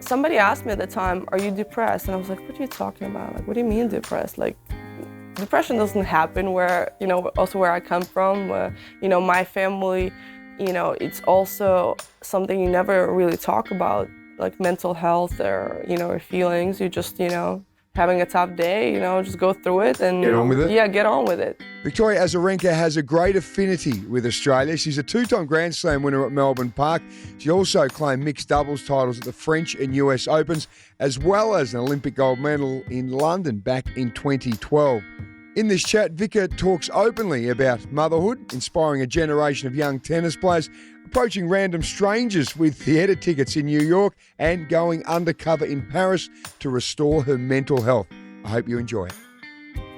Somebody asked me at the time, are you depressed? And I was like, what are you talking about? Like, what do you mean depressed? Like, depression doesn't happen where, also where I come from, my family, it's also something you never really talk about, like mental health or feelings. You just, having a tough day, just go through it and get on with it. Yeah, get on with it. Victoria Azarenka has a great affinity with Australia. She's a two-time Grand Slam winner at Melbourne Park. She also claimed mixed doubles titles at the French and US Opens, as well as an Olympic gold medal in London back in 2012. In this chat, Vika talks openly about motherhood, inspiring a generation of young tennis players, approaching random strangers with theatre tickets in New York, and going undercover in Paris to restore her mental health. I hope you enjoy it.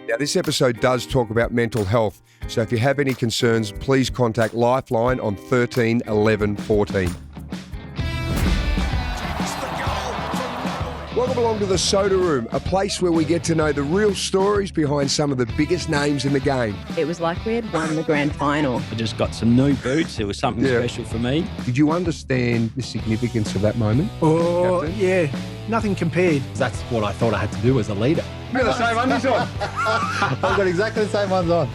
Now, this episode does talk about mental health, so if you have any concerns, please contact Lifeline on 13 11 14. Welcome along to the Soda Room, a place where we get to know the real stories behind some of the biggest names in the game. It was like we had won the grand final. I just got some new boots. It was something special for me. Did you understand the significance of that moment? Oh, Captain? yeah. Nothing compared. That's what I thought I had to do as a leader. You've got the same undies on. I've got exactly the same ones on.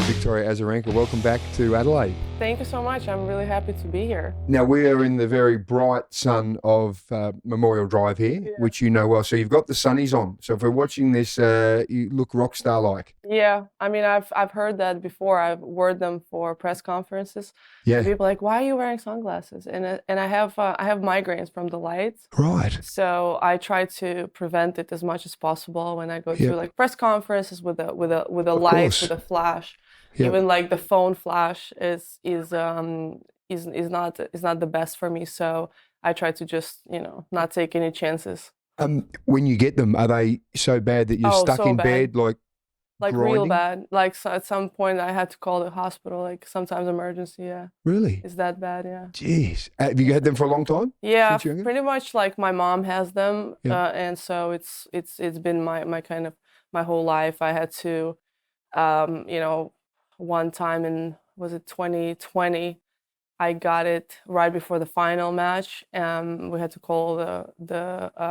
Victoria Azarenka, welcome back to Adelaide. Thank you so much. I'm really happy to be here. Now, we are in the very bright sun of Memorial Drive here, which you know well. So you've got the sunnies on. So if we're watching this, you look rock star-like. Yeah, I mean, I've heard that before. I've worn them for press conferences. Yeah. People are like, why are you wearing sunglasses? And I have migraines from the lights. Right. So I try to prevent it as much as possible when I go to like press conferences with a light, with a flash. Yep. Even like the phone flash is not the best for me. So I try to just not take any chances. When you get them, are they so bad that you're stuck so in bad. bed like grinding? Real bad? Like so at some point I had to call the hospital. Like sometimes emergency. Yeah. Really? It's that bad. Yeah. Jeez. Have you had them for a long time? Yeah, pretty much. Like my mom has them, and so it's been my kind of my whole life. I had to, one time in, was it 2020, I got it right before the final match. We had to call the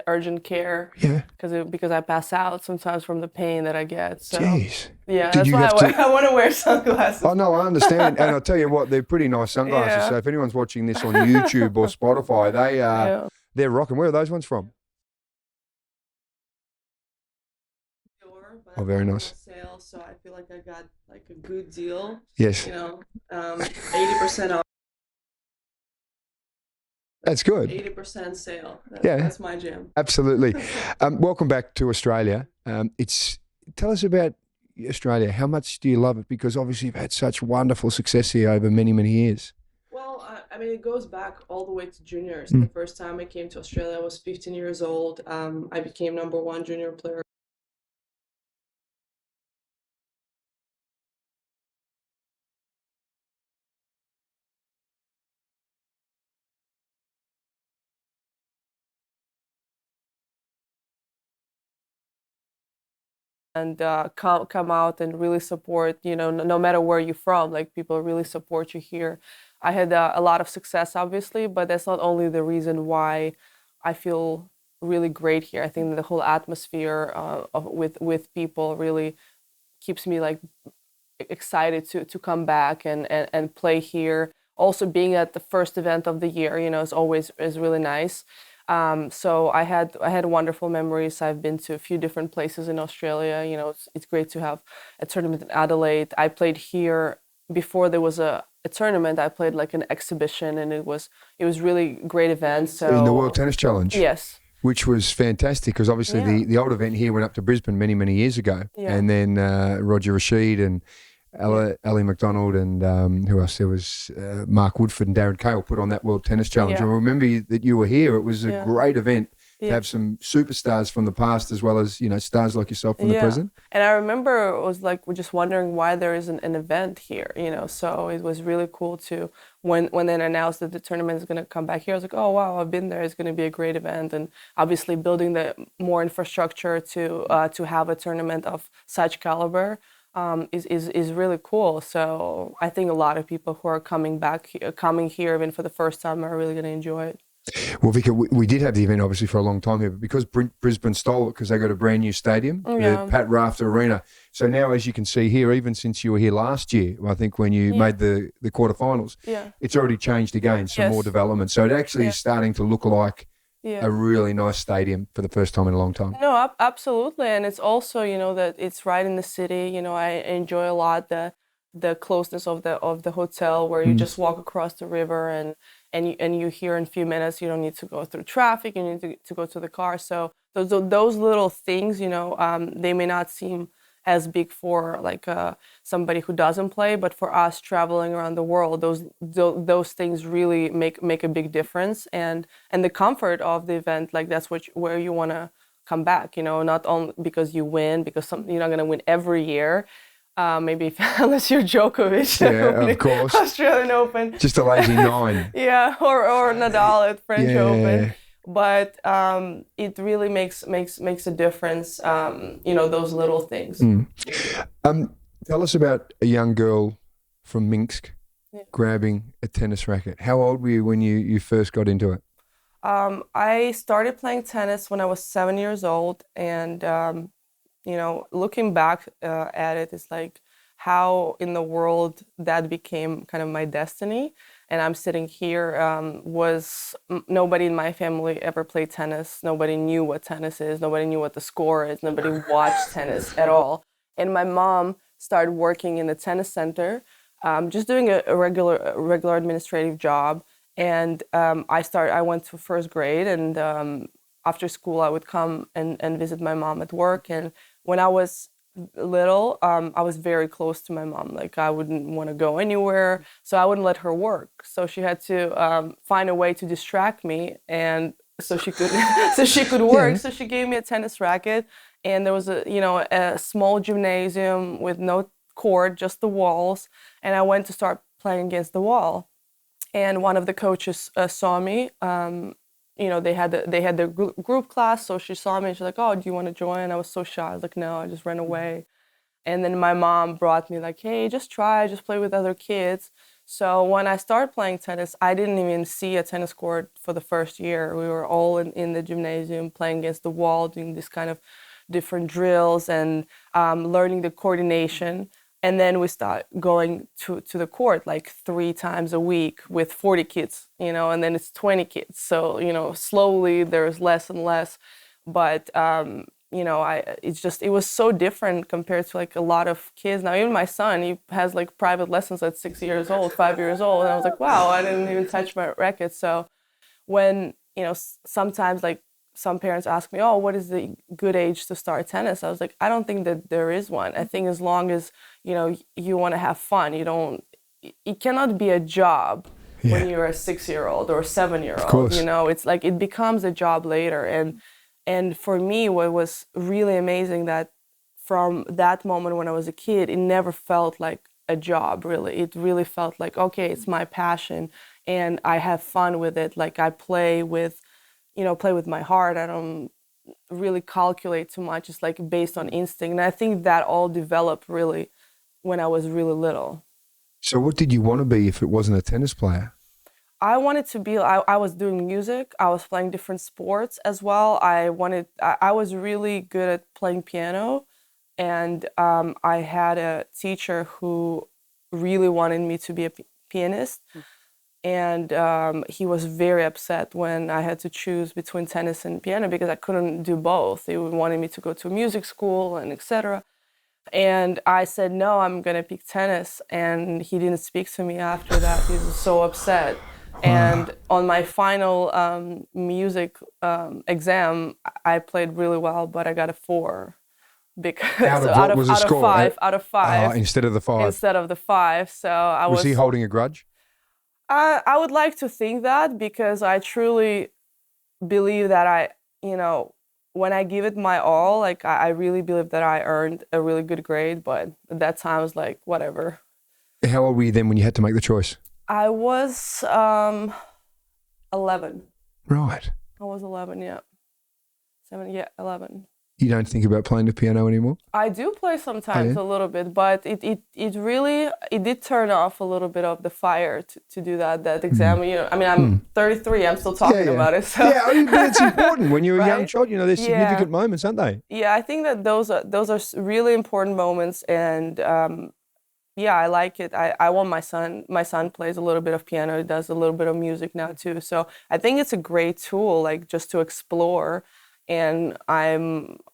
urgent care because I pass out sometimes from the pain that I get. So, jeez. Yeah, that's why I want to wear sunglasses. Oh, no, I understand. And I'll tell you what, they're pretty nice sunglasses. Yeah. So if anyone's watching this on YouTube or Spotify, they're rocking. Where are those ones from? Oh, very nice. Sale, so I feel like I got like a good deal. Yes. 80% off. That's good. 80% sale. Yeah. That's my jam. Absolutely. Welcome back to Australia. Tell us about Australia. How much do you love it? Because obviously you've had such wonderful success here over many, many years. Well, I mean, it goes back all the way to juniors. The first time I came to Australia, I was 15 years old. I became #1 junior player. And come out and really support, no matter where you're from, like people really support you here. I had a lot of success, obviously, but that's not only the reason why I feel really great here. I think that the whole atmosphere with people really keeps me like excited to come back and play here. Also being at the first event of the year, is really nice. So I had wonderful memories. I've been to a few different places in Australia. It's great to have a tournament in Adelaide. I played here before there was a tournament. I played like an exhibition, and it was really great event. So in the World Tennis Challenge. Yes. Which was fantastic because obviously the old event here went up to Brisbane many, many years ago. Yeah. And then Roger Rashid and Ali McDonald and who else? There was Mark Woodford and Darren Cahill put on that World Tennis Challenge. Yeah. I remember that you were here. It was a great event to have some superstars from the past as well as, stars like yourself from the present. And I remember it was like, we're just wondering why there isn't an event here, so it was really cool to, when they announced that the tournament is going to come back here, I was like, oh, wow, I've been there. It's going to be a great event. And obviously building the more infrastructure to have a tournament of such caliber is really cool. So I think a lot of people who are coming here even for the first time are really going to enjoy it. Well, Vika, we did have the event obviously for a long time here, but because Brisbane stole it because they got a brand new stadium, the Pat Rafter Arena. So now, as you can see here, even since you were here last year, I think when you made the quarterfinals, it's already changed again, some more development. So it actually is starting to look like a really nice stadium for the first time in a long time. No, absolutely. And it's also, that it's right in the city. I enjoy a lot the closeness of the hotel where you just walk across the river and you're here in a few minutes. You don't need to go through traffic. You need to go to the car. So those little things, they may not seem as big for like somebody who doesn't play, but for us traveling around the world, those things really make a big difference. And the comfort of the event, like that's where you want to come back. Not only because you win, because you're not going to win every year. Maybe unless you're Djokovic, of course, Australian Open, just a lazy 9. or Nadal at French Open. But it really makes a difference. Those little things. Tell us about a young girl from Minsk grabbing a tennis racket. How old were you when you first got into it? I started playing tennis when I was 7 years old, and looking back at it, it's like how in the world that became kind of my destiny. And I'm sitting here, nobody in my family ever played tennis. Nobody knew what tennis is. Nobody knew what the score is. Nobody watched tennis at all. And my mom started working in the tennis center, just doing a regular administrative job. And I went to first grade, and after school I would come and visit my mom at work. And when I was little, I was very close to my mom. Like I wouldn't want to go anywhere, so I wouldn't let her work. So she had to find a way to distract me, and so she could work. So she gave me a tennis racket, and there was a small gymnasium with no court, just the walls. And I went to start playing against the wall, and one of the coaches saw me. They had their group class, so she saw me and she's like, "Oh, do you want to join?" I was so shy. I was like, "No," I just ran away. And then my mom brought me like, "Hey, just play with other kids." So when I started playing tennis, I didn't even see a tennis court for the first year. We were all in the gymnasium playing against the wall, doing this kind of different drills and learning the coordination. And then we start going to the court like 3 times a week with 40 kids, and then it's 20 kids. So, slowly there's less and less. But, it was so different compared to like a lot of kids. Now, even my son, he has like private lessons at 6 years old, 5 years old. And I was like, wow, I didn't even touch my racket. So when, sometimes like some parents ask me, "Oh, what is the good age to start tennis?" I was like, I don't think that there is one. I think as long as, you want to have fun, it cannot be a job when you're a 6-year-old or a 7-year-old. It's like it becomes a job later. And for me, what was really amazing that from that moment when I was a kid, it never felt like a job, really. It really felt like, okay, it's my passion and I have fun with it. Like I play with my heart. I don't really calculate too much. It's like based on instinct. And I think that all developed really when I was really little. So what did you want to be if it wasn't a tennis player? I wanted to be, I was doing music. I was playing different sports as well. I was really good at playing piano. And I had a teacher who really wanted me to be a pianist. And he was very upset when I had to choose between tennis and piano because I couldn't do both. He wanted me to go to music school and etc. And I said, no, I'm going to pick tennis. And he didn't speak to me after that. He was so upset. And on my final music exam, I played really well, but I got a 4. Because out of 5. Instead of the 5. Instead of the 5. So was he holding a grudge? I would like to think that, because I truly believe that when I give it my all, like I really believe that I earned a really good grade, but at that time I was like, whatever. How old were you then when you had to make the choice? I was 11. Right. I was 11, yeah. 11. You don't think about playing the piano anymore? I do play sometimes yeah? a little bit, but it really it did turn off a little bit of the fire to do that exam. You know, I mean, I'm 33. I'm still talking about it. So. Yeah, I mean, but it's important when you're a young Right? child. You know, there's Yeah. significant moments, aren't they? Yeah, I think that those are really important moments, and yeah, I like it. I want my son plays a little bit of piano, he does a little bit of music now too. So I think it's a great tool, like just to explore. And I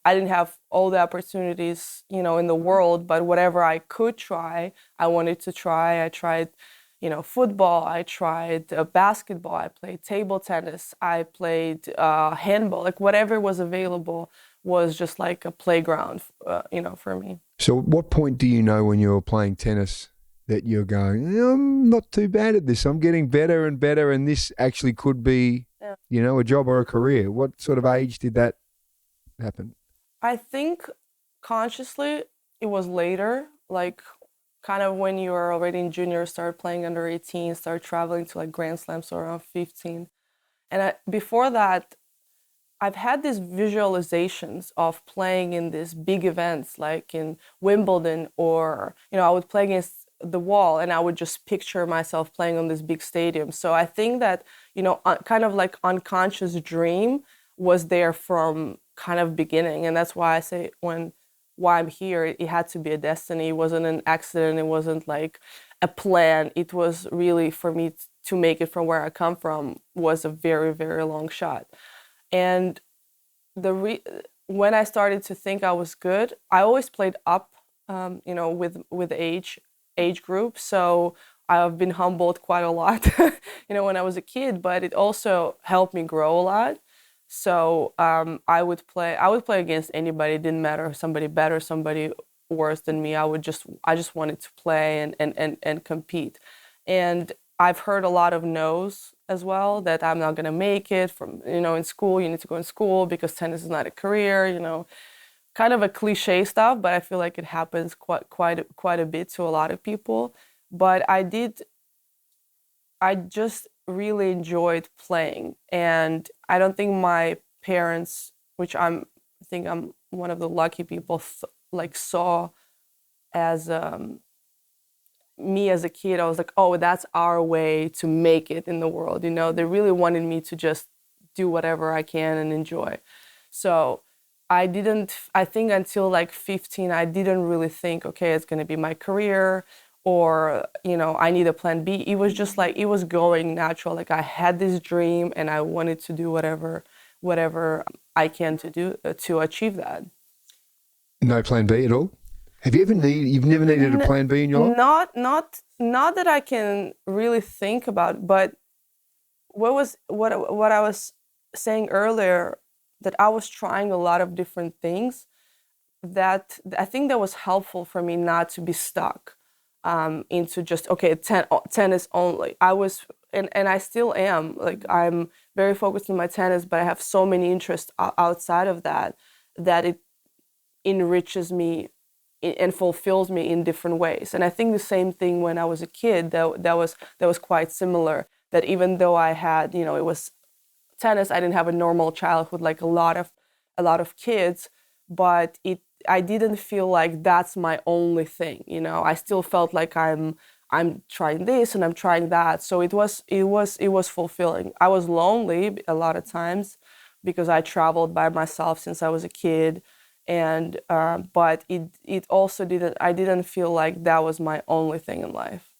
didn't have all the opportunities, you know, in the world, but whatever I could try, I wanted to try. I tried, you know, football, I tried basketball, I played table tennis, I played handball, like whatever was available was just like a playground, you know, for me. So at what point do you know when you're playing tennis that you're going, I'm not too bad at this, I'm getting better and better, and this actually could be, Yeah. you know, a job or a career? What sort of age did that happen? I think consciously it was later, like kind of when you were already in junior, started playing under 18, started traveling to like Grand Slams, so around 15. And before that, I've had these visualizations of playing in these big events like in Wimbledon, or, you know, I would play against the wall and I would just picture myself playing on this big stadium. So I think that, you know, kind of like unconscious dream was there from kind of beginning. And that's why I say why I'm here, it had to be a destiny. It wasn't an accident. It wasn't like a plan. It was really for me to make it from where I come from was a very, very long shot. And when I started to think I was good, I always played up, you know, with age group. So I've been humbled quite a lot, you know, when I was a kid. But it also helped me grow a lot. So I would play against anybody. It didn't matter if somebody better, somebody worse than me. I just wanted to play and compete. And I've heard a lot of no's as well, that I'm not gonna make it from, you know, in school, you need to go in school because tennis is not a career, you know, kind of a cliche stuff, but I feel like it happens quite a bit to a lot of people. But I just really enjoyed playing, and I don't think my parents, which I think I'm one of the lucky people, like saw as me as a kid. I was like, oh, that's our way to make it in the world. You know, they really wanted me to just do whatever I can and enjoy. So I think until like 15, I didn't really think, okay, it's going to be my career, or, you know, I need a plan B. It was just like, it was going natural. Like I had this dream and I wanted to do whatever I can to do to achieve that. No plan B at all? You've never needed a plan B in your life? Not that I can really think about, but what I was saying earlier, that I was trying a lot of different things, that I think that was helpful for me not to be stuck into just, okay, tennis only. And I still am, like I'm very focused on my tennis, but I have so many interests outside of that it enriches me and fulfills me in different ways. And I think the same thing when I was a kid, that was quite similar. That even though I had, you know, it was tennis, I didn't have a normal childhood like a lot of kids, but I didn't feel like that's my only thing. You know, I still felt like I'm trying this and I'm trying that. So it was fulfilling. I was lonely a lot of times because I traveled by myself since I was a kid. And but it also I didn't feel like that was my only thing in life.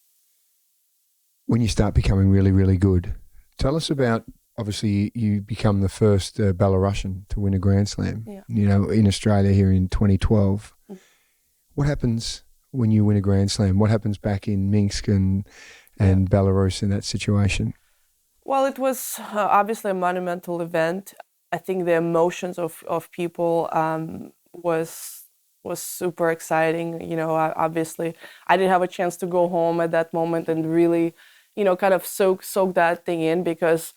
When you start becoming really, really good, tell us about, obviously you become the first Belarusian to win a Grand Slam, Yeah. you know, in Australia here in 2012. What happens when you win a Grand Slam? What happens back in Minsk and Belarus in that situation? Well, it was obviously a monumental event. I think the emotions of people was super exciting. You know, obviously I didn't have a chance to go home at that moment and really, you know, kind of soak that thing in, because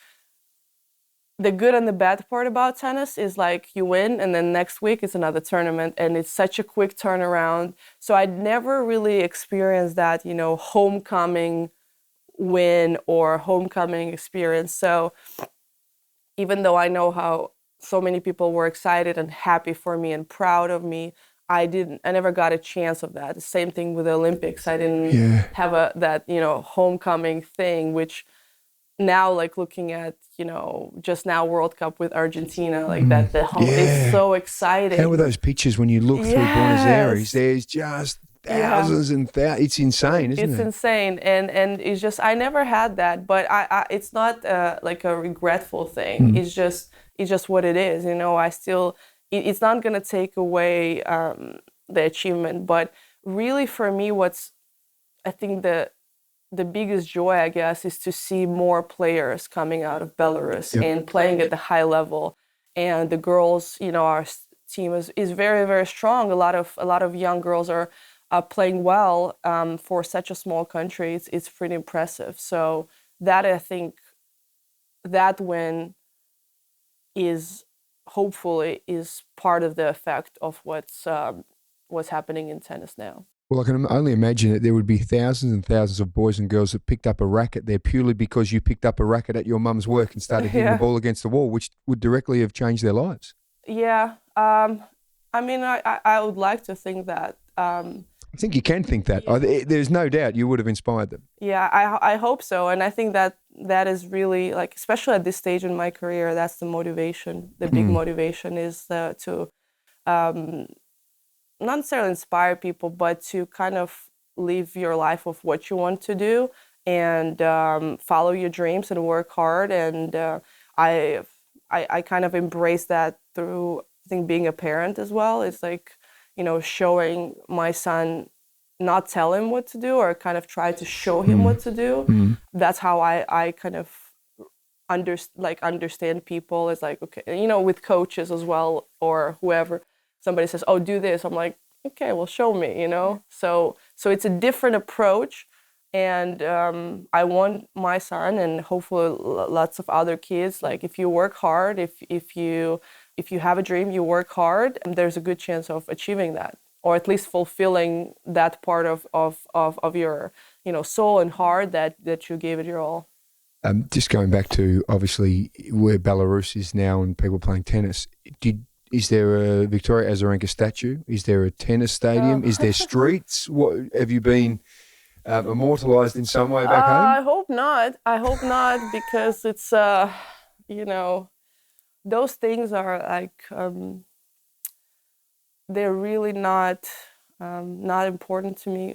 the good and the bad part about tennis is like you win and then next week it's another tournament, and it's such a quick turnaround. So I'd never really experienced that, you know, homecoming win or homecoming experience. So even though I know how so many people were excited and happy for me and proud of me. I never got a chance of that. The same thing with the Olympics. I didn't have that, homecoming thing, which now, like looking at, just now World Cup with Argentina, like that, the home is so exciting. How were those pictures when you look through Buenos Aires? There's just thousands and thousands. It's insane, isn't it? It's insane. And it's just, I never had that, but it's not like a regretful thing. It's just what it is. I still, it's not going to take away the achievement, but really for me, I think the biggest joy, I guess, is to see more players coming out of Belarus and playing at the high level. And the girls, our team is very, very strong. A lot of young girls are playing well for such a small country. It's pretty impressive. So that, I think, that win is hopefully is part of the effect of what's happening in tennis now. Well, I can only imagine that there would be thousands and thousands of boys and girls that picked up a racket there purely because you picked up a racket at your mum's work and started hitting the ball against the wall, which would directly have changed their lives. Yeah. I mean, I would like to think that. I think you can think that. There's no doubt you would have inspired them. Yeah, I hope so. And I think that is really, like, especially at this stage in my career, that's the motivation. The big motivation is to not necessarily inspire people, but to kind of live your life of what you want to do and follow your dreams and work hard. And I kind of embrace that through, I think, being a parent as well. It's like, showing my son, not tell him what to do or kind of try to show him what to do. That's how I kind of understand people. It's like, okay, with coaches as well or whoever. Somebody says, oh, do this. I'm like, okay, well, show me, So it's a different approach. And I want my son and hopefully lots of other kids, like, if you work hard, if you have a dream, you work hard, and there's a good chance of achieving that, or at least fulfilling that part of your, soul and heart that you gave it your all. Just going back to, obviously, where Belarus is now and people playing tennis, is there a Victoria Azarenka statue? Is there a tennis stadium? Is there streets? What have you been immortalized in some way back home? I hope not, because it's those things are like they're really not important to me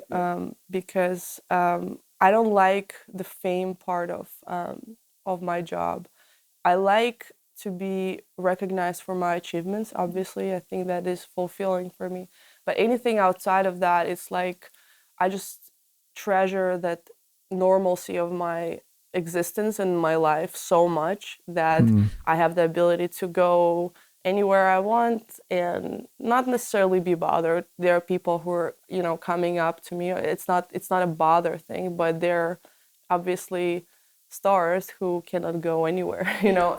because I don't like the fame part of my job. I like to be recognized for my achievements. Obviously, I think that is fulfilling for me. But anything outside of that, it's like I just treasure that normalcy of my existence and my life so much that I have the ability to go anywhere I want and not necessarily be bothered. There are people who are, coming up to me. It's not a bother thing, but they're obviously stars who cannot go anywhere,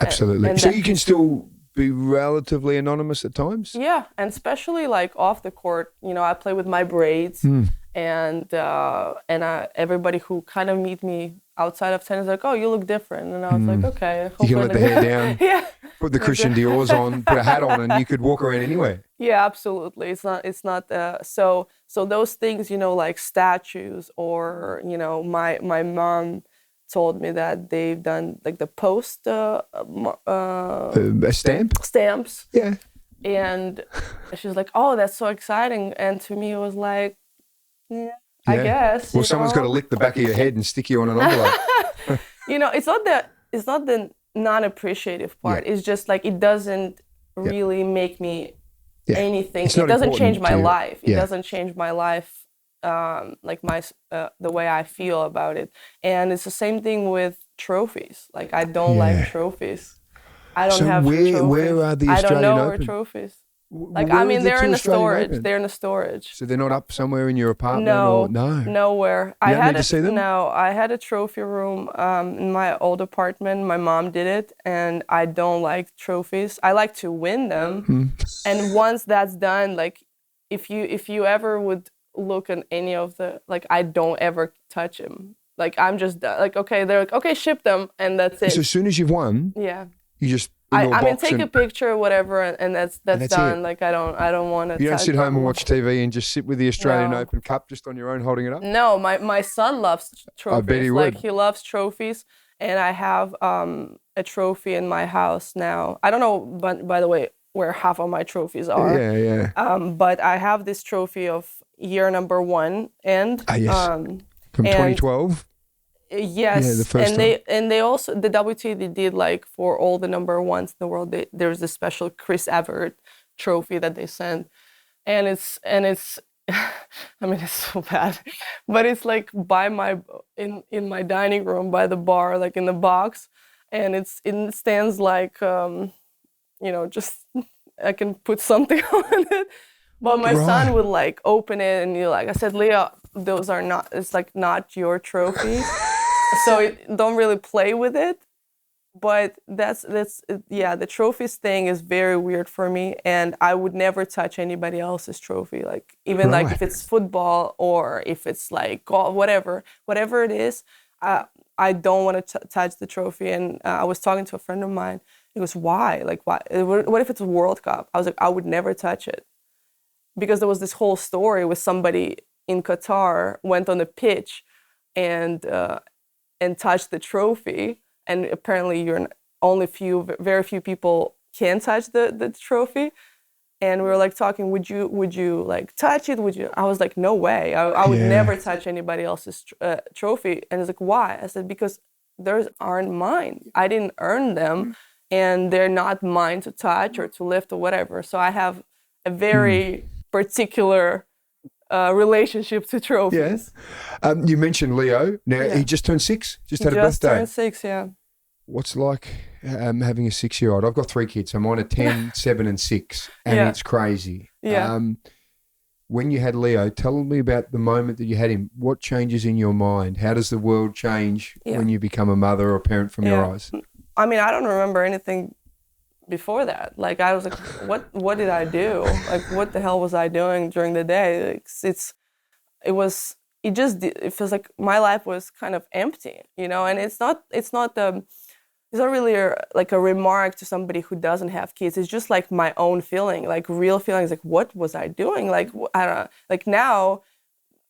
Absolutely. So you can still be relatively anonymous at times? Yeah, and especially like off the court, I play with my braids and everybody who kind of meet me outside of tennis is like, oh, you look different. And I was like, okay. You can let the hair down, put the Christian Dior's on, put a hat on, and you could walk around anywhere. Yeah, absolutely. It's not so those things, like statues or, my mom told me that they've done like the post a stamp? Stamps. Yeah. And she was like, oh, that's so exciting. And to me, it was like, I guess. Well, someone's got to lick the back of your head and stick you on an envelope. It's not the non-appreciative part. It's just like it doesn't really make me anything. It doesn't change my life. It doesn't change my life. Like the way I feel about it. And it's the same thing with trophies. Like I don't like trophies. I don't have trophies. Where are the Australian I don't know Open? where trophies. Like they're in the storage. They're in the storage. So they're not up somewhere in your apartment? No, or, nowhere. You don't need to see them? No, I had a trophy room in my old apartment. My mom did it, and I don't like trophies. I like to win them, and once that's done, like if you ever would look at any of the, like, I don't ever touch them. Like I'm just like, okay, they're like, okay, ship them, and that's it. So as soon as you've won, you indoor I mean, box take a and picture, whatever, and that's that's done. it? Like I don't want to. You don't sit home and watch TV and just sit with the Australian No. Open Cup just on your own holding it up? No, my son loves trophies. I bet he Like would. he loves trophies, and I have a trophy in my house now. I don't know, but by the way, where half of my trophies are. Yeah. But I have this trophy of year number 1, and Yes. From and 2012? yes, Yeah, the first and they also the WTA they did like for all the number ones in the world. There's this special Chris Evert trophy that they sent, and it's I mean it's so bad, but it's like by my in my dining room by the bar, like in the box, and it stands like just I can put something on it. But my son would like open it and I said, Leah, those are not. It's like not your trophy. So don't really play with it, but the trophies thing is very weird for me, and I would never touch anybody else's trophy, like even like if it's football or if it's like golf, whatever it is, I don't want to touch the trophy. And I was talking to a friend of mine. He goes, why? Like why? What if it's a World Cup? I was like, I would never touch it, because there was this whole story with somebody in Qatar went on the pitch and touch the trophy, and apparently only very few people can touch the trophy. And we were like talking, would you like touch it? I was like, no way. I would never touch anybody else's trophy. And he's like, why? I said, because theirs aren't mine. I didn't earn them, and they're not mine to touch or to lift or whatever. So I have a very particular relationship to trophies. Yeah. You mentioned Leo. Now, he just turned 6, just had a birthday. Just turned 6, yeah. What's it like having a 6-year-old? I've got 3 kids, so mine are 10, 7 and 6, and it's crazy. Yeah. When you had Leo, tell me about the moment that you had him. What changes in your mind? How does the world change when you become a mother or a parent from your eyes? I mean, I don't remember anything before that. Like I was like, what did I do? Like what the hell was I doing during the day? Like, it feels like my life was kind of empty, and it's not really like a remark to somebody who doesn't have kids. It's just like my own feeling, like real feelings, like what was I doing? Like I don't know, like now,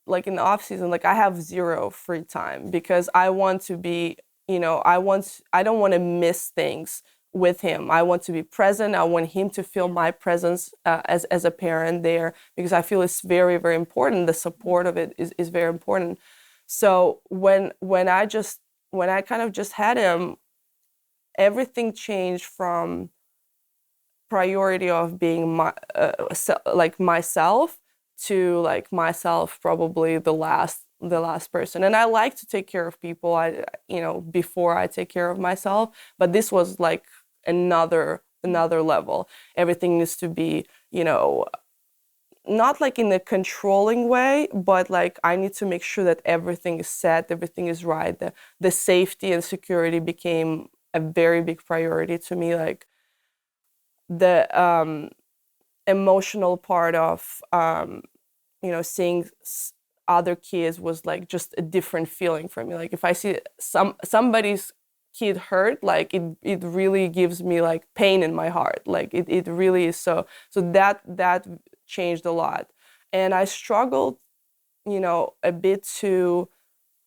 like in the off season, like I have 0 free time because I want to be, I don't want to miss things with him. I want to be present. I want him to feel my presence as a parent there, because I feel it's very, very important. The support of it is very important. So when I kind of just had him, everything changed from priority of being like myself to like myself probably the last person. And I like to take care of people before I take care of myself, but this was like another level. Everything needs to be not like in a controlling way, but like I need to make sure that everything is set, everything is right. The safety and security became a very big priority to me. Like the emotional part of seeing other kids was like just a different feeling for me. Like if I see somebody's kid hurt, like it really gives me like pain in my heart. Like it really is. So that changed a lot. And I struggled, a bit to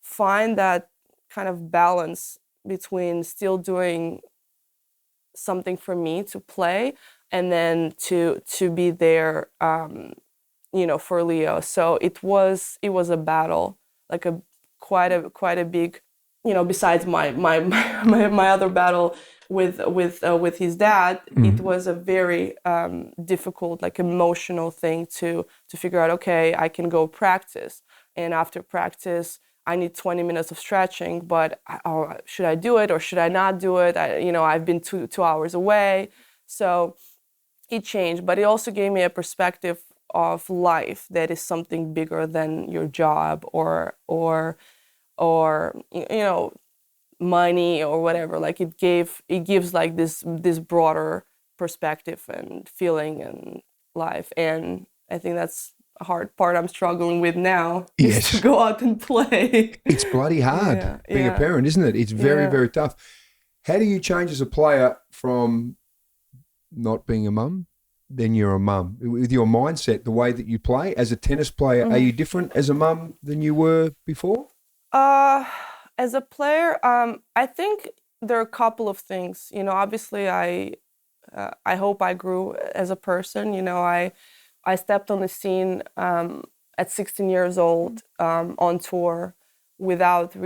find that kind of balance between still doing something for me to play and then to be there for Leo. So it was a battle, like quite a big, besides my other battle with his dad, it was a very difficult, like emotional thing to figure out. Okay, I can go practice, and after practice I need 20 minutes of stretching, but should I do it or should I not do it? I've been two hours away. So it changed, but it also gave me a perspective of life that is something bigger than your job or money or whatever. Like it gives like this broader perspective and feeling in life. And I think that's a hard part I'm struggling with now, is to go out and play. It's bloody hard being a parent, isn't it? It's very, very tough. How do you change as a player from not being a mum, then you're a mum. With your mindset, the way that you play as a tennis player, are you different as a mum than you were before? As a player, I think there are a couple of things. You know, obviously, I hope I grew as a person. You know, I stepped on the scene at 16 years old on tour without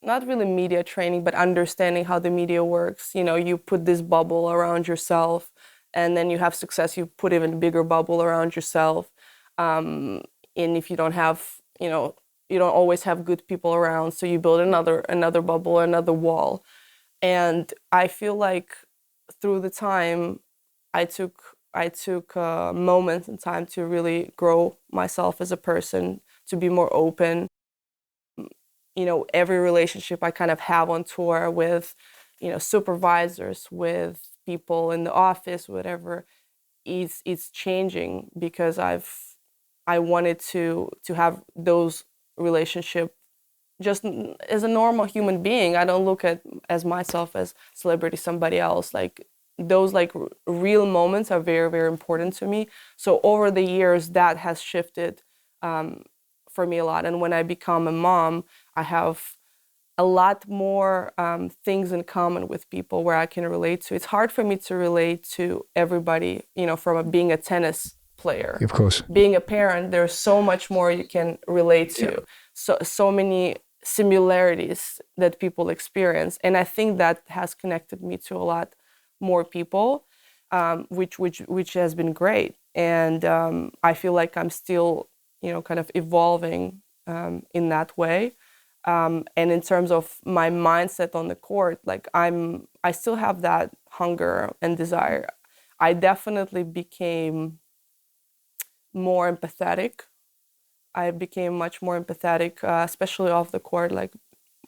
not really media training, but understanding how the media works. You know, you put this bubble around yourself, and then you have success, you put even bigger bubble around yourself. And if you don't have, you know, you don't always have good people around, so you build another bubble, another wall. And I feel like through the time, I took moments in time to really grow myself as a person, to be more open. You know, every relationship I kind of have on tour with, you know, supervisors, with people in the office, whatever, it's changing because I wanted to have those relationship just as a normal human being. I don't look at as myself as celebrity, somebody else. Like those like real moments are very, very important to me. So over the years, that has shifted for me a lot. And when I become a mom, I have a lot more things in common with people where I can relate to. It's hard for me to relate to everybody, you know, from being a tennis player. Of course. Being a parent, there's so much more you can relate to. Yeah. So many similarities that people experience. And I think that has connected me to a lot more people, which has been great. And I feel like I'm still, you know, kind of evolving in that way. And in terms of my mindset on the court, like I still have that hunger and desire. I definitely became more empathetic. I became much more empathetic, especially off the court, like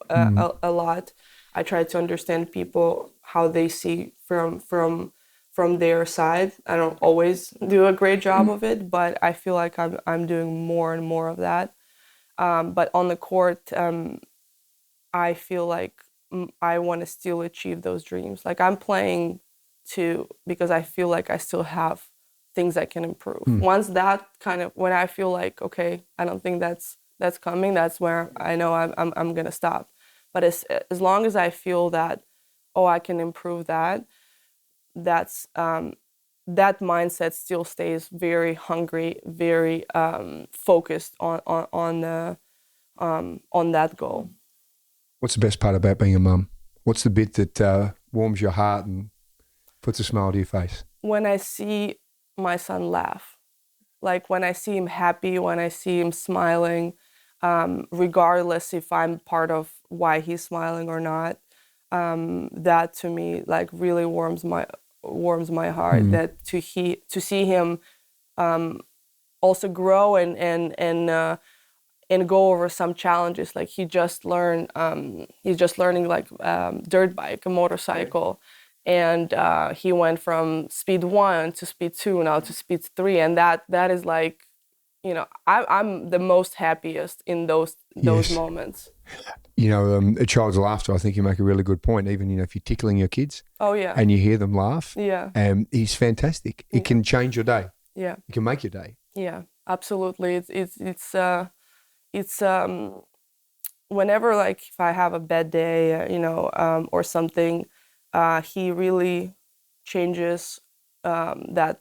a lot. I try to understand people, how they see from their side. I don't always do a great job of it, but I feel like I'm doing more and more of that. But on the court, I feel like I want to still achieve those dreams. Like I'm playing because I feel like I still have things I can improve. Once that kind of, when I feel like, okay, I don't think that's coming, that's where I know I'm gonna stop. But as long as I feel that, oh, I can improve that, that's that mindset still stays very hungry, very focused on that goal. What's the best part about being a mum? What's the bit that warms your heart and puts a smile to your face? When I see my son laugh, like when I see him happy, when I see him smiling, regardless if I'm part of why he's smiling or not, that to me like really warms my heart. That to see him also grow and go over some challenges. Like he's just learning like dirt bike, a motorcycle. And he went from speed 1 to speed 2, now to speed 3. And that is like, you know, I'm the most happiest in those moments. You know, a child's laughter, I think you make a really good point. Even, you know, if you're tickling your kids and you hear them laugh, he's fantastic. It can change your day. Yeah. It can make your day. Yeah, absolutely. It's whenever, like, if I have a bad day, you know, or something, he really changes that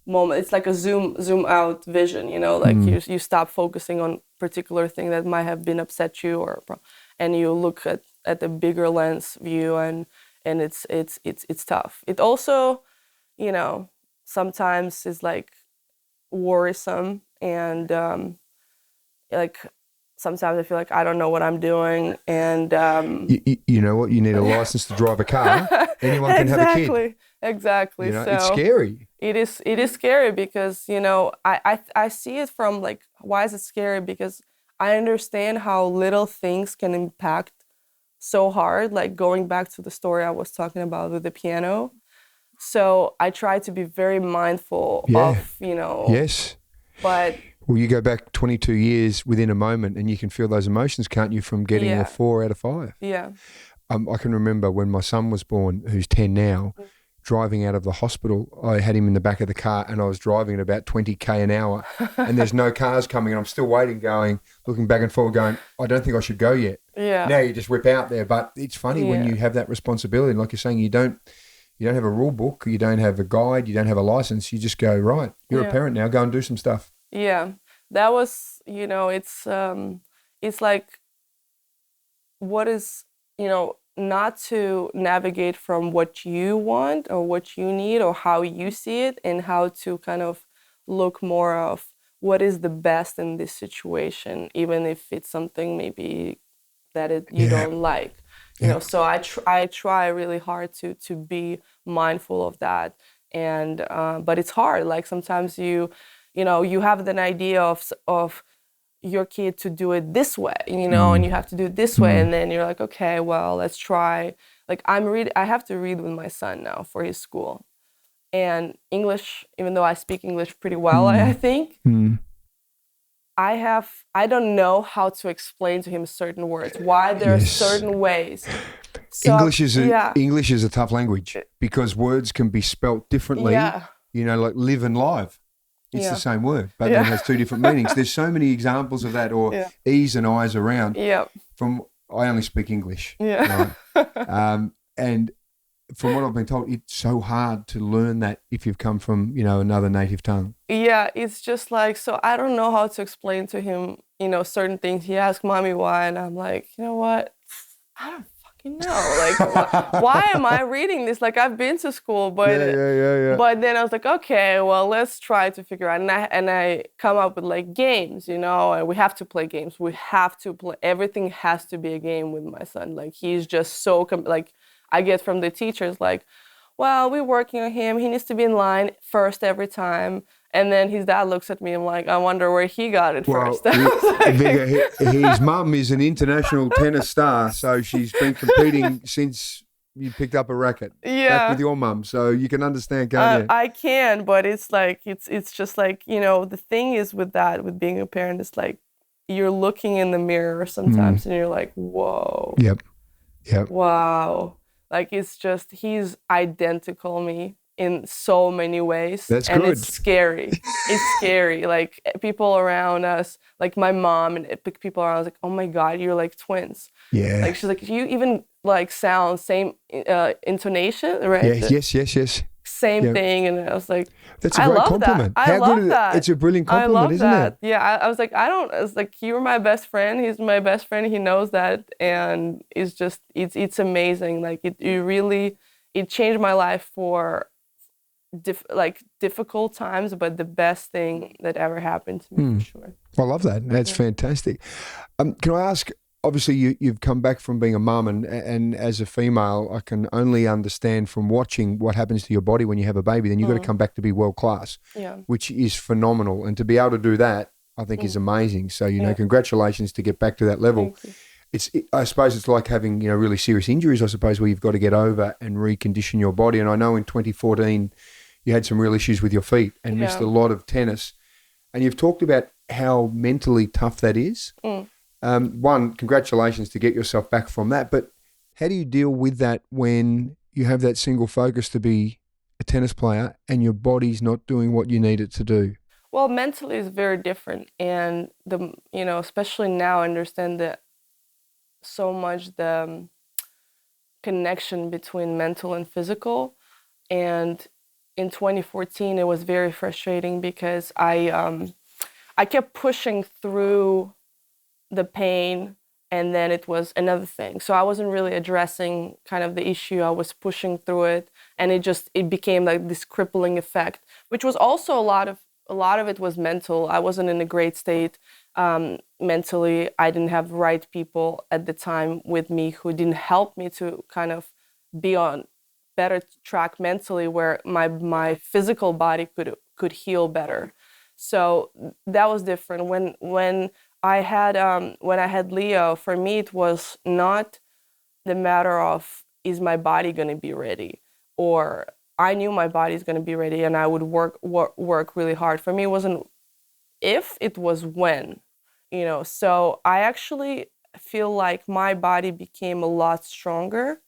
moment. It's like a zoom out vision, you know, like you stop focusing on particular thing that might have been upset you, and you look at the bigger lens view, and it's tough. It also, you know, sometimes is like worrisome, and like sometimes I feel like I don't know what I'm doing, and you know what? You need a license to drive a car. Anyone can have a kid. Exactly. You know, so it's scary. It is scary because, you know, I see it from like, why is it scary? Because I understand how little things can impact so hard. Like going back to the story I was talking about with the piano. So I try to be very mindful of, you know. Yes. But well, you go back 22 years within a moment and you can feel those emotions, can't you, from getting a 4 out of 5? Yeah. I can remember when my son was born, who's 10 now, driving out of the hospital, I had him in the back of the car and I was driving at about 20k an hour and there's no cars coming and I'm still waiting, looking back and forward going, I don't think I should go yet. Yeah. Now you just whip out there. But it's funny when you have that responsibility. Like you're saying, you don't have a rule book, you don't have a guide, you don't have a license. You just go, right, you're a parent now, go and do some stuff. Yeah. That was, it's like, what is, not to navigate from what you want or what you need or how you see it, and how to kind of look more of what is the best in this situation, even if it's something maybe that you don't like. So I try really hard to be mindful of that, and but it's hard. Like sometimes you have an idea of your kid to do it this way, and you have to do it this way, and then you're like, okay, well, let's try. Like I have to read with my son now for his school, and English, even though I speak English pretty well, I think. I don't know how to explain to him certain words, why there are certain ways. So, English is a tough language because words can be spelt differently. Yeah. Like live and live. It's the same word, but it has two different meanings. There's so many examples of that, or E's and I's around. Yeah. I only speak English. Yeah. Right? And from what I've been told, it's so hard to learn that if you've come from, another native tongue. Yeah, it's just like, so I don't know how to explain to him, certain things. He asks mommy why, and I'm like, you know what? I don't fucking know. Like, why am I reading this? Like, I've been to school, but but then I was like, okay, well, let's try to figure out. And I come up with like games, and we have to play games. We have to play. Everything has to be a game with my son. Like, he's just so like. I get from the teachers like, well, we're working on him. He needs to be in line first every time. And then his dad looks at me and like, I wonder where he got it first. His mum is an international tennis star, so she's been competing since you picked up a racket. Back with your mum, so you can understand, can't you? I can, but it's like, it's just like, the thing is with being a parent, it's like you're looking in the mirror sometimes and you're like, whoa. Yep. Wow. Like, it's just, he's identical me in so many ways. That's and good. It's scary. It's scary. Like, people around us, like my mom and people around us, like, oh my God, you're like twins. Yeah. Like, she's like, you even like sound same intonation, right? Yes. Same thing. And I was like, that's a great compliment. I love that. It's a brilliant compliment, isn't it? Yeah, I was like, I was like, you're my best friend. He's my best friend. He knows that. And it's just, it's amazing. Like, it changed my life for difficult times, but the best thing that ever happened to me, for sure. I love that. That's fantastic. Can I ask, obviously you've come back from being a mum, and as a female, I can only understand from watching what happens to your body when you have a baby, then you've got to come back to be world class, which is phenomenal. And to be able to do that, I think is amazing. So, congratulations to get back to that level. I suppose it's like having, really serious injuries, I suppose, where you've got to get over and recondition your body. And I know in 2014, you had some real issues with your feet and missed a lot of tennis. And you've talked about how mentally tough that is. One, congratulations to get yourself back from that. But how do you deal with that when you have that single focus to be a tennis player and your body's not doing what you need it to do? Well, mentally is very different. And, especially now I understand that so much the connection between mental and physical. And in 2014, it was very frustrating because I kept pushing through the pain, and then it was another thing. So I wasn't really addressing kind of the issue. I was pushing through it, and it became like this crippling effect, which was also a lot of it was mental. I wasn't in a great state mentally. I didn't have the right people at the time with me who didn't help me to kind of be on better track mentally, where my physical body could heal better. So that was different. When I had Leo, for me it was not the matter of, is my body going to be ready, or I knew my body's going to be ready and I would work really hard. For me, it wasn't if, it was when, So I actually feel like my body became a lot stronger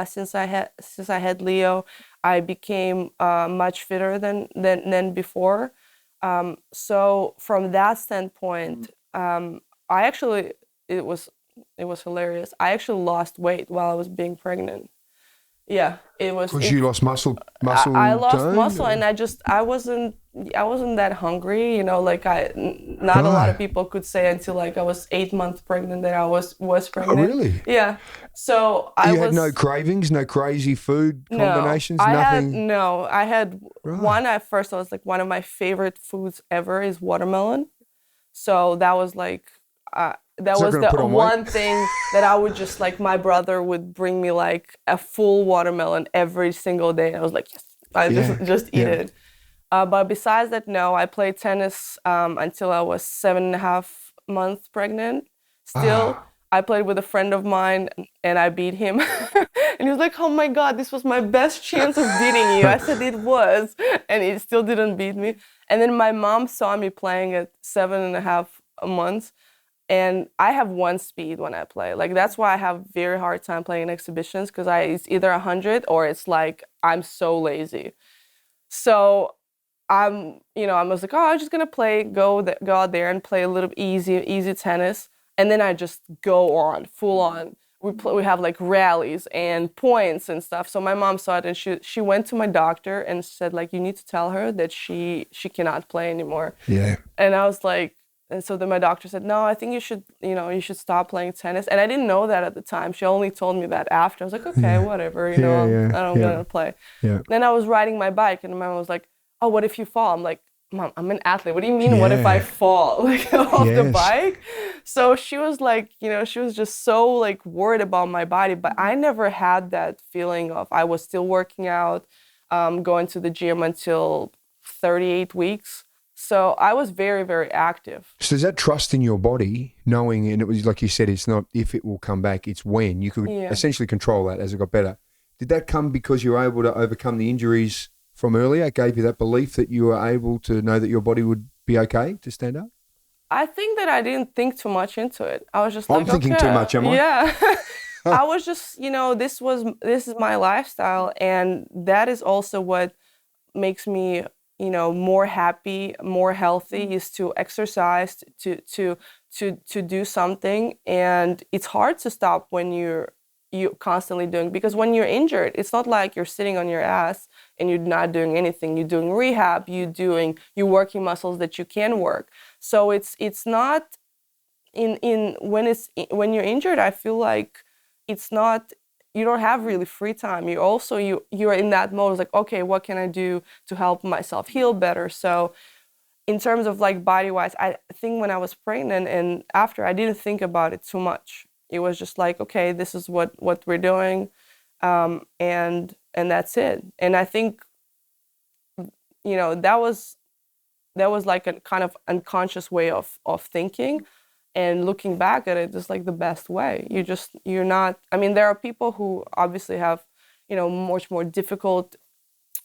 since I had Leo, I became much fitter than before. So from that standpoint, I actually it was it was hilarious. I actually lost weight while I was being pregnant. Yeah, it was. Because you lost muscle I lost tone? muscle, and I wasn't that hungry. Like not a lot of Right. people could say until like I was 8 months pregnant that I was Oh, pregnant. really? Yeah. So I You had was. no cravings, no crazy food No, combinations, nothing? I had Right. one at first. I was like, one of my favorite foods ever is watermelon. So that was like, that It's not was going to the put on weight? one thing that I would just like. My brother would bring me like a full watermelon every single day. I was like, yes, I just Yeah. just eat Yeah. it. But besides that, no, I played tennis until I was 7.5 months pregnant. Still, Ah, I played with a friend of mine and I beat him. And he was like, oh my God, this was my best chance of beating you. I said it was, and he still didn't beat me. And then my mom saw me playing at 7.5 months. And I have one speed when I play. Like that's why I have very hard time playing in exhibitions because it's either 100 or it's like I'm so lazy. So I was like, oh, I'm just gonna go out there and play a little easy tennis, and then I just go on, full on. We have like rallies and points and stuff. So my mom saw it and she went to my doctor and said like, you need to tell her that she cannot play anymore. yeah. And I was like, and so then my doctor said, no, I think you should stop playing tennis. And I didn't know that at the time. She only told me that after. I was like, okay, Yeah. whatever, Yeah, yeah, I'm yeah. gonna play. Yeah. Then I was riding my bike, and my mom was like, "Oh, what if you fall?" I'm like, "Mom, I'm an athlete. What do you mean? What if I Yeah. fall like off the Yes. bike?" So she was like, she was just so like worried about my body. But I never had that feeling of I was still working out, going to the gym until 38 weeks. So I was very, very active. So there's that trust in your body, knowing, and it was like you said, it's not if it will come back, it's when. You could Yeah. essentially control that as it got better. Did that come because you were able to overcome the injuries from earlier? It gave you that belief that you were able to know that your body would be okay to stand up? I think that I didn't think too much into it. I was just I'm like, thinking okay, too much, am I? yeah. I was just, this is my lifestyle, and that is also what makes me, more happy, more healthy, is to exercise, to do something. And it's hard to stop when you constantly doing, because when you're injured, it's not like you're sitting on your ass and you're not doing anything. You're doing rehab, you're working muscles that you can work. So it's not when you're injured, I feel like it's not, you don't have really free time. You're in that mode. It's like, okay, what can I do to help myself heal better? So in terms of like body wise, I think when I was pregnant and after, I didn't think about it too much. It was just like, okay, this is what we're doing, and that's it. And I think that was like a kind of unconscious way of thinking, and looking back at it is like the best way. You're not, I mean, there are people who obviously have much more difficult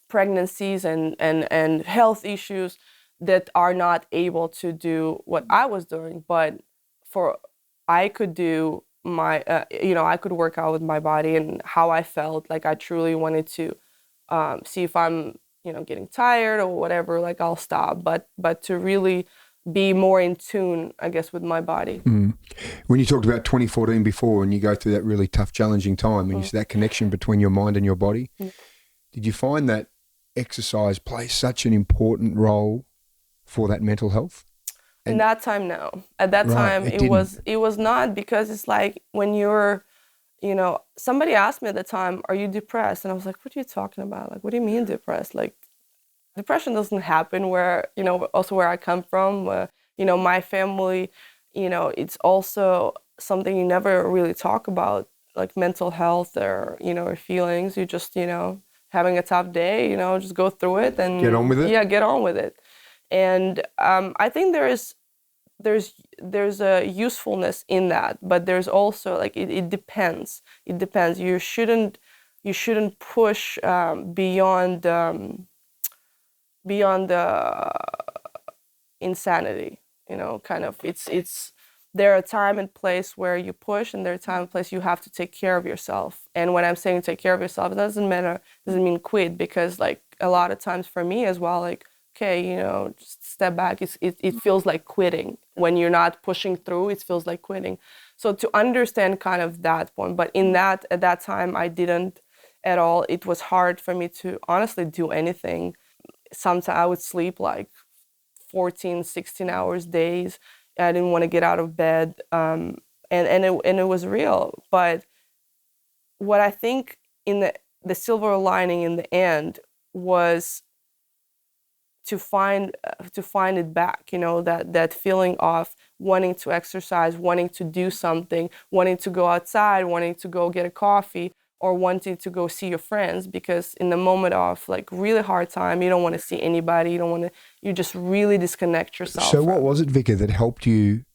pregnancies and health issues that are not able to do what I was doing. But for I could do my I could work out with my body and how I felt. Like I truly wanted to see if I'm getting tired or whatever, like I'll stop. But to really be more in tune, I guess, with my body. When you talked about 2014 before, and you go through that really tough, challenging time, and you see that connection between your mind and your body, did you find that exercise plays such an important role for that mental health? In that time, no. At that Right, time, it it was not, because it's like when you're, somebody asked me at the time, "Are you depressed?" And I was like, "What are you talking about? Like, what do you mean depressed? Like, depression doesn't happen where, also where I come from, my family, it's also something you never really talk about, like mental health or, or feelings. You just, having a tough day, just go through it and Get on with it? Yeah, get on with it. And I think there's a usefulness in that, but there's also like it depends. It depends. You shouldn't push beyond the insanity. Kind of it's there are time and place where you push, and there are time and place you have to take care of yourself. And when I'm saying take care of yourself, it doesn't mean quit, because like a lot of times for me as well, like, okay, you know, just step back. It feels like quitting. When you're not pushing through, it feels like quitting. So to understand kind of that point, but at that time, I didn't at all. It was hard for me to honestly do anything. Sometimes I would sleep like 14, 16 hours days. I didn't want to get out of bed. And it was real. But what I think in the silver lining in the end was to find it back, you know, that feeling of wanting to exercise, wanting to do something, wanting to go outside, wanting to go get a coffee, or wanting to go see your friends, because in the moment of like really hard time, you don't want to see anybody, you just really disconnect yourself. So what was it, Vika, that helped you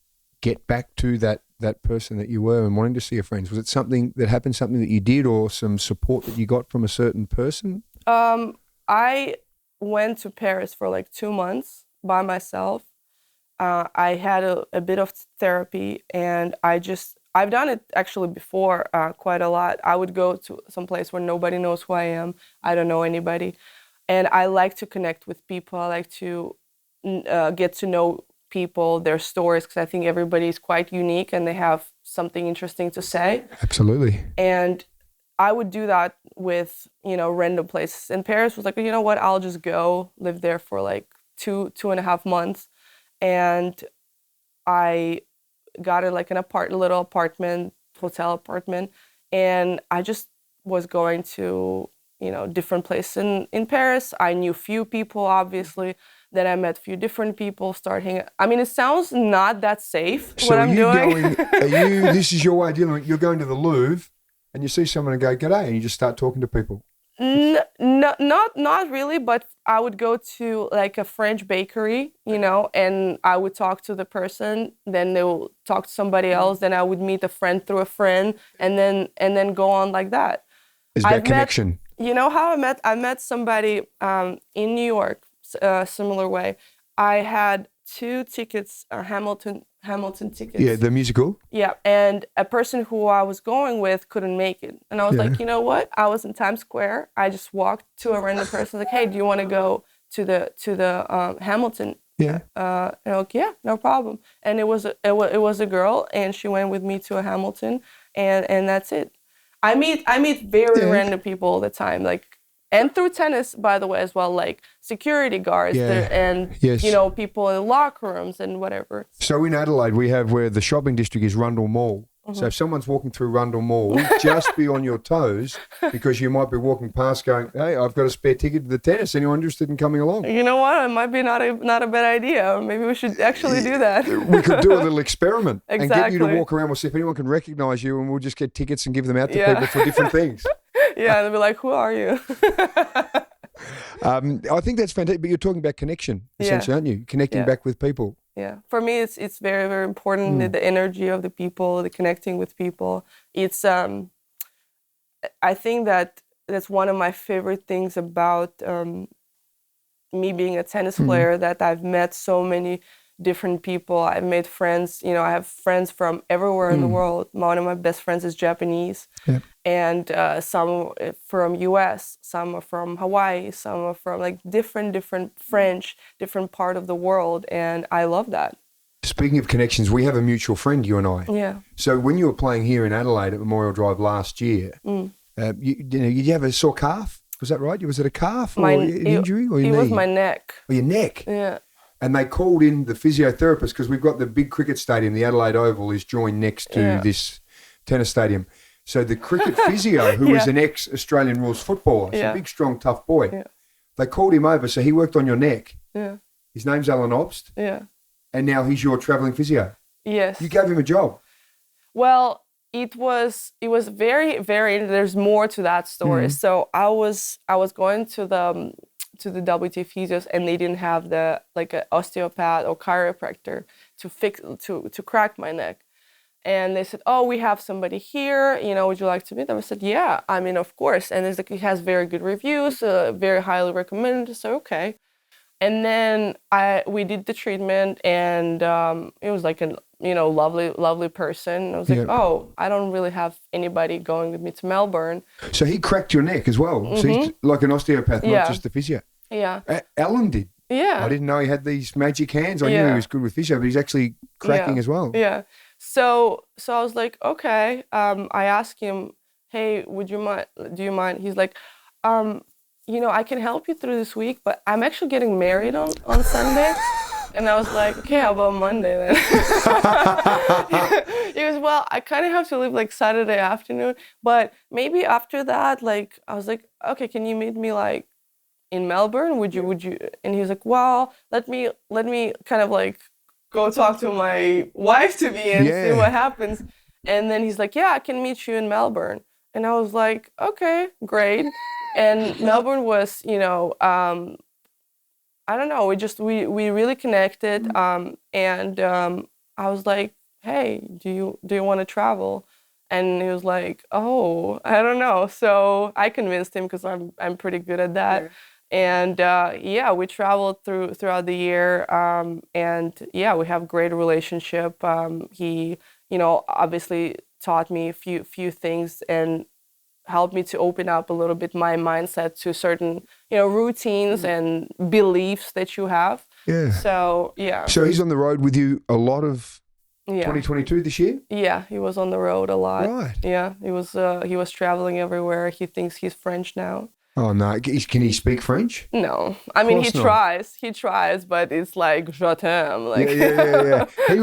get back to that person that you were and wanting to see your friends? Was it something that happened, something that you did, or some support that you got from a certain person? I went to Paris for like 2 months by myself. I had a bit of therapy, and I've done it actually before quite a lot. I would go to some place where nobody knows who I am. I don't know anybody. And I like to connect with people. I like to get to know people, their stories, because I think everybody is quite unique and they have something interesting to say. Absolutely. And I would do that with, you know, random places. And Paris was like, you know what, I'll just go live there for like 2.5 months. And I got it like an little apartment, hotel apartment. And I just was going to, you know, different places in Paris. I knew few people, obviously. Then I met a few different people, start hanging. I mean, it sounds not that safe, So what I'm doing. This is your way of dealing with it. You're going to the Louvre and you see someone and go, g'day, and you just start talking to people. No, not really, but I would go to like a French bakery, you know, and I would talk to the person, then they will talk to somebody else, then I would meet a friend through a friend, and then go on like that. It's about connection. You know how I met somebody in New York, similar way. I had 2 tickets, Hamilton tickets. Yeah, the musical. Yeah, and a person who I was going with couldn't make it. And I was like, you know what? I was in Times Square. I just walked to a random person, like, hey, do you want to go to the Hamilton? Yeah. And I'm like, yeah, no problem. And it was a girl, and she went with me to a Hamilton, and that's it. I meet very random people all the time, like. And through tennis, by the way, as well, like security guards and, you know, people in locker rooms and whatever. So in Adelaide, we have where the shopping district is Rundle Mall. Mm-hmm. So if someone's walking through Rundle Mall, just be on your toes, because you might be walking past going, hey, I've got a spare ticket to the tennis. Anyone interested in coming along? You know what? It might be not a bad idea. Maybe we should actually do that. We could do a little experiment and get you to Exactly. walk around. We'll see if anyone can recognise you, and we'll just get tickets and give them out to people for different things. Yeah, they'll be like, who are you? I think that's fantastic. But you're talking about connection, essentially, aren't you? Connecting back with people. Yeah, for me, it's very, very important, the energy of the people, the connecting with people. It's I think that's one of my favorite things about me being a tennis player, that I've met so many different people. I've made friends, you know, I have friends from everywhere in the world. One of my best friends is Japanese, and some from US, some are from Hawaii, some are from like different French, different part of the world, and I love that. Speaking of connections, we have a mutual friend, you and I. Yeah. So when you were playing here in Adelaide at Memorial Drive last year, you have a sore calf? Was that right? Was it a calf or an injury or your knee? It was my neck. Oh, your neck? Yeah. And they called in the physiotherapist, because we've got the big cricket stadium, the Adelaide Oval, is joined next to this tennis stadium. So the cricket physio, who is an ex-Australian rules footballer, so a big, strong, tough boy, they called him over. So he worked on your neck. Yeah. His name's Alan Obst. Yeah. And now he's your travelling physio. Yes. You gave him a job. Well, it was very, very, there's more to that story. So I was going to the WT physios, and they didn't have the like an osteopath or chiropractor to crack my neck. And they said, oh, we have somebody here, you know, would you like to meet them? I said, yeah, I mean, of course. And it's like, it has very good reviews, very highly recommended. So, okay. And then we did the treatment, and it was like lovely person. I was like, oh, I don't really have anybody going with me to Melbourne. So he cracked your neck as well. So he's like an osteopath, not just a physio. Yeah. Alan did. Yeah. I didn't know he had these magic hands. I knew he was good with physio, but he's actually cracking as well. Yeah. So I was like, okay. I asked him, hey, do you mind? He's like, I can help you through this week, but I'm actually getting married on Sunday. And I was like, okay, how about Monday then? He goes, well, I kind of have to leave like Saturday afternoon, but maybe after that, like, I was like, okay, can you meet me like in Melbourne? Would you? And he was like, well, let me kind of like go talk to my wife to be and see what happens. And then he's like, yeah, I can meet you in Melbourne. And I was like, okay, great. And Melbourne was, I don't know, we really connected, and I was like, hey, do you want to travel? And he was like, oh, I don't know. So I convinced him because I'm pretty good at that. Yeah. And we traveled throughout the year, and we have great relationship. He, obviously taught me a few things and helped me to open up a little bit my mindset to certain, routines and beliefs that you have. Yeah. So, yeah. So he's on the road with you a lot of 2022 this year? Yeah, he was on the road a lot. Right. Yeah, he was traveling everywhere. He thinks he's French now. Oh, no. Can he speak French? No. I mean, he tries, but it's like, je t'aime. Like. Yeah. He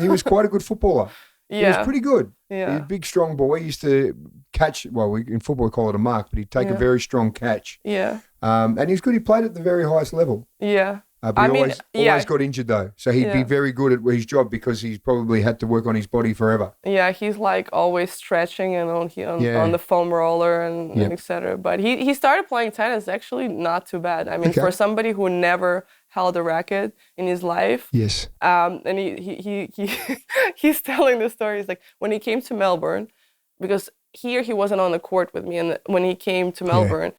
was quite a good footballer. Yeah. He was pretty good. Yeah. He's a big, strong boy. He used to catch, in football we call it a mark, but he'd take a very strong catch. Yeah. And he was good. He played at the very highest level. Yeah. But he always got injured though. So he'd be very good at his job because he's probably had to work on his body forever. Yeah, he's like always stretching and on the foam roller and etc. But he started playing tennis actually not too bad. I mean, for somebody who never held a racket in his life. Yes. And he's telling the story. He's like, when he came to Melbourne, because here he wasn't on the court with me, and when he came to Melbourne,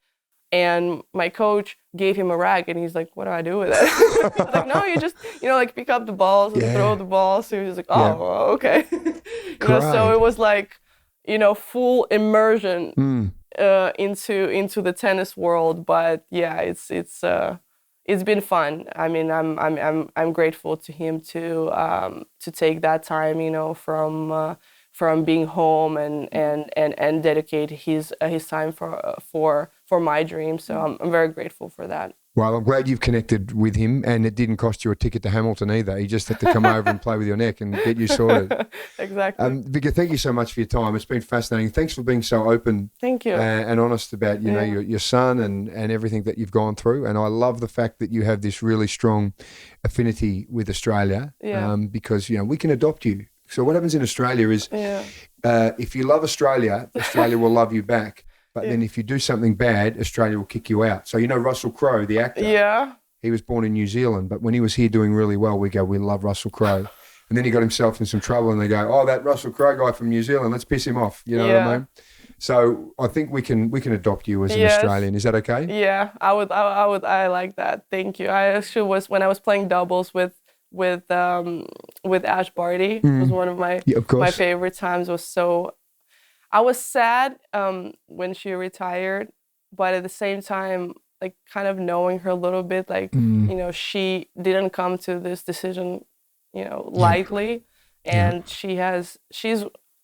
and my coach gave him a racket, and he's like, what do I do with it? I was like, no, you just, pick up the balls and throw the balls. So he was like, oh, okay. So it was like, full immersion into the tennis world. But yeah, it's been fun. I mean, I'm grateful to him to take that time, from being home and dedicate his time for my dream. So I'm very grateful for that. Well, I'm glad you've connected with him, and it didn't cost you a ticket to Hamilton either. He just had to come over and play with your neck and get you sorted. Exactly. Vika, thank you so much for your time. It's been fascinating. Thanks for being so open. Thank you. And honest about, your son and everything that you've gone through. And I love the fact that you have this really strong affinity with Australia because, we can adopt you. So what happens in Australia is if you love Australia, Australia will love you back. But then if you do something bad, Australia will kick you out. So Russell Crowe, the actor. Yeah. He was born in New Zealand, but when he was here doing really well, we love Russell Crowe. And then he got himself in some trouble and they go, oh, that Russell Crowe guy from New Zealand, let's piss him off. You know what I mean? So I think we can adopt you as an Australian. Is that okay? Yeah, I like that. Thank you. I actually was, when I was playing doubles with Ash Barty, it was one of my favorite times. I was sad when she retired, but at the same time, like kind of knowing her a little bit, like, she didn't come to this decision, lightly. And she's,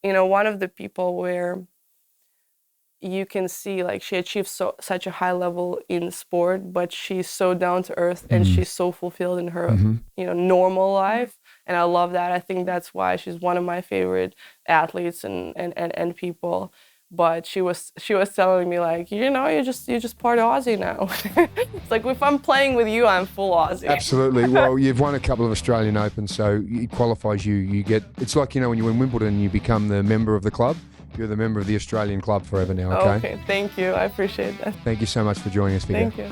one of the people where you can see like she achieved such a high level in sport, but she's so down to earth and she's so fulfilled in her, normal life. And I love that. I think that's why she's one of my favorite athletes and people. But she was telling me like, you're just part of Aussie now. It's like, if I'm playing with you, I'm full Aussie. Absolutely. Well, you've won a couple of Australian Opens, so it qualifies you. You get, it's like, when you win Wimbledon, you become the member of the club. You're the member of the Australian club forever now, okay? Okay, thank you. I appreciate that. Thank you so much for joining us, Vika. Thank you.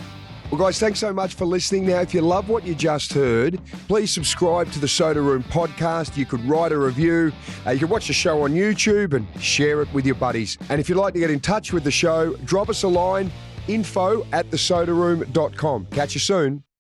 Well, guys, thanks so much for listening. Now, if you love what you just heard, please subscribe to the Soda Room podcast. You could write a review. You can watch the show on YouTube and share it with your buddies. And if you'd like to get in touch with the show, drop us a line, info@thesodaroom.com. Catch you soon.